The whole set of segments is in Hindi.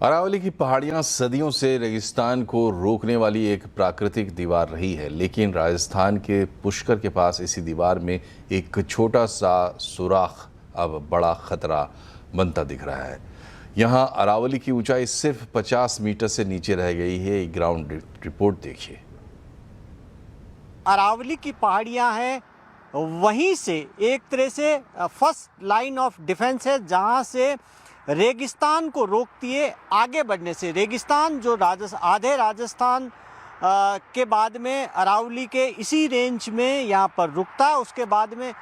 अरावली की पहाड़ियां सदियों से रेगिस्तान को रोकने वाली एक प्राकृतिक दीवार रही है, लेकिन राजस्थान के पुष्कर के पास इसी दीवार में एक छोटा सा सुराख अब बड़ा खतरा बनता दिख रहा है। यहां अरावली की ऊंचाई सिर्फ 50 मीटर से नीचे रह गई है। ग्राउंड रिपोर्ट देखिए। अरावली की पहाड़ियां हैं, वहीं से एक तरह से फर्स्ट लाइन ऑफ डिफेंस है, जहां से रेगिस्तान को रोकती है आगे बढ़ने से। रेगिस्तान जो आधे राजस्थान के बाद में अरावली के इसी रेंज में यहाँ पर रुकता है। उसके बाद में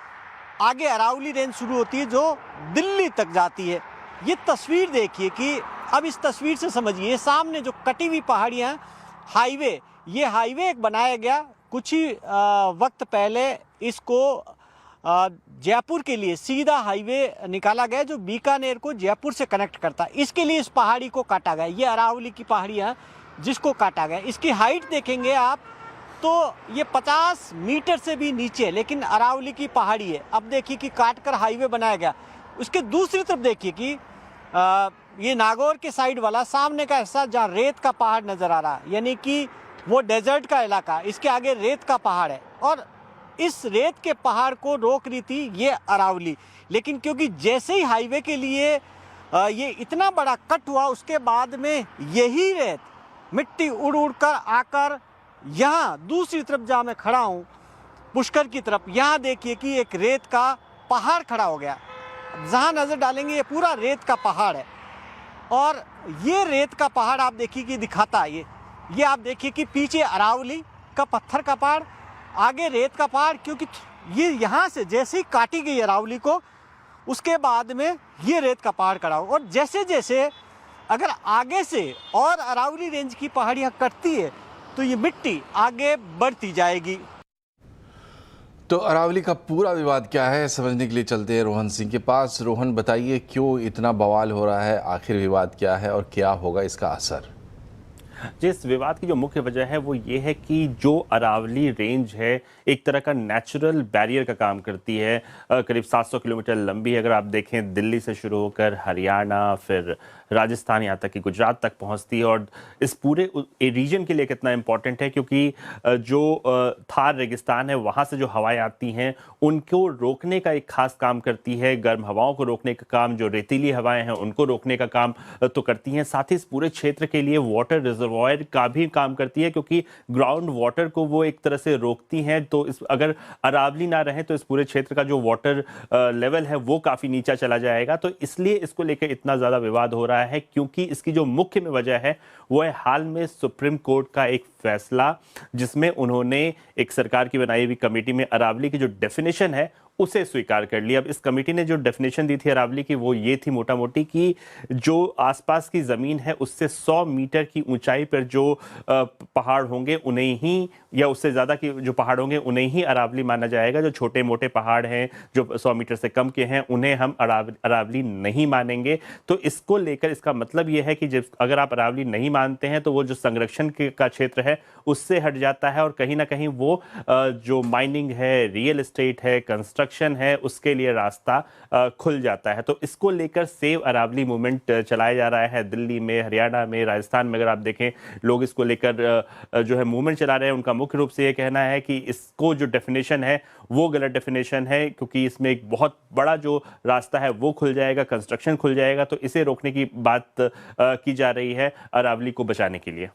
आगे अरावली रेंज शुरू होती है जो दिल्ली तक जाती है। ये तस्वीर देखिए कि अब इस तस्वीर से समझिए, सामने जो कटी हुई पहाड़ियाँ हैं, हाईवे, ये हाईवे एक बनाया गया कुछ ही वक्त पहले। इसको जयपुर के लिए सीधा हाईवे निकाला गया जो बीकानेर को जयपुर से कनेक्ट करता है। इसके लिए इस पहाड़ी को काटा गया। ये अरावली की पहाड़ियाँ जिसको काटा गया, इसकी हाइट देखेंगे आप तो ये 50 मीटर से भी नीचे है, लेकिन अरावली की पहाड़ी है। अब देखिए कि काट कर हाईवे बनाया गया। उसके दूसरी तरफ देखिए कि ये नागौर के साइड वाला सामने का हिस्सा जहाँ रेत का पहाड़ नज़र आ रहा है, यानी कि वो डेजर्ट का इलाका, इसके आगे रेत का पहाड़ है और इस रेत के पहाड़ को रोक रही थी ये अरावली। लेकिन क्योंकि जैसे ही हाईवे के लिए ये इतना बड़ा कट हुआ, उसके बाद में यही रेत मिट्टी उड़ उड़ कर आकर यहाँ दूसरी तरफ जहाँ मैं खड़ा हूँ पुष्कर की तरफ, यहाँ देखिए कि एक रेत का पहाड़ खड़ा हो गया। जहाँ नज़र डालेंगे ये पूरा रेत का पहाड़ है और ये रेत का पहाड़ आप देखिए कि दिखाता है ये आप देखिए कि पीछे अरावली का पत्थर का पहाड़, आगे रेत का पहाड़। क्योंकि ये यहाँ से जैसे ही काटी गई अरावली को, उसके बाद में ये रेत का पहाड़ खड़ा हो और जैसे जैसे अगर आगे से और अरावली रेंज की पहाड़ियाँ कटती है तो ये मिट्टी आगे बढ़ती जाएगी। तो अरावली का पूरा विवाद क्या है, समझने के लिए चलते हैं रोहन सिंह के पास। रोहन, बताइए क्यों इतना बवाल हो रहा है, आखिर विवाद क्या है और क्या होगा इसका असर? जिस विवाद की जो मुख्य वजह है वो ये है कि जो अरावली रेंज है एक तरह का नेचुरल बैरियर का काम करती है। करीब 700 किलोमीटर लंबी है। अगर आप देखें दिल्ली से शुरू होकर हरियाणा, फिर राजस्थान, यहाँ तक कि गुजरात तक पहुँचती है। और इस पूरे रीजन के लिए कितना इम्पोर्टेंट है क्योंकि जो थार रेगिस्तान है वहाँ से जो हवाएं आती हैं उनको रोकने का एक खास काम करती है। गर्म हवाओं को रोकने का काम, जो रेतीली हवाएं हैं उनको रोकने का काम तो करती हैं। साथ ही इस पूरे क्षेत्र के लिए वाटर रिजर्वॉयर का भी काम करती है क्योंकि ग्राउंड वाटर को वो एक तरह से रोकती हैं। तो इस अगर अरावली ना रहे तो इस पूरे क्षेत्र का जो वाटर लेवल है वो काफ़ी नीचा चला जाएगा। तो इसलिए इसको लेकर इतना ज़्यादा विवाद हो रहा है क्योंकि इसकी जो मुख्य में वजह है वो है हाल में सुप्रीम कोर्ट का एक फैसला, जिसमें उन्होंने एक सरकार की बनाई हुई कमेटी में अरावली की जो डेफिनेशन है उसे स्वीकार कर लिया। अब इस कमेटी ने जो डेफिनेशन दी थी अरावली की वो ये थी मोटा मोटी कि जो आसपास की ज़मीन है उससे 100 मीटर की ऊंचाई पर जो पहाड़ होंगे उन्हें ही, या उससे ज़्यादा की जो पहाड़ होंगे उन्हें ही अरावली माना जाएगा। जो छोटे मोटे पहाड़ हैं जो 100 मीटर से कम के हैं उन्हें हम अरावली नहीं मानेंगे। तो इसको लेकर इसका मतलब ये है कि जब अगर आप अरावली नहीं मानते हैं तो वो जो संरक्षण का क्षेत्र है उससे हट जाता है और कहीं ना कहीं वो जो माइनिंग है, रियल एस्टेट है, कंस्ट्रक्शन है, उसके लिए रास्ता खुल जाता है। तो इसको लेकर सेव अरावली मूवमेंट चलाया जा रहा है दिल्ली में, हरियाणा में, राजस्थान में। अगर आप देखें लोग इसको लेकर जो है मूवमेंट चला रहे हैं। उनका मुख्य रूप से ये कहना है कि इसको जो डेफिनेशन है वो गलत डेफिनेशन है क्योंकि इसमें एक बहुत बड़ा जो रास्ता है वो खुल जाएगा, कंस्ट्रक्शन खुल जाएगा। तो इसे रोकने की बात की जा रही है अरावली को बचाने के लिए।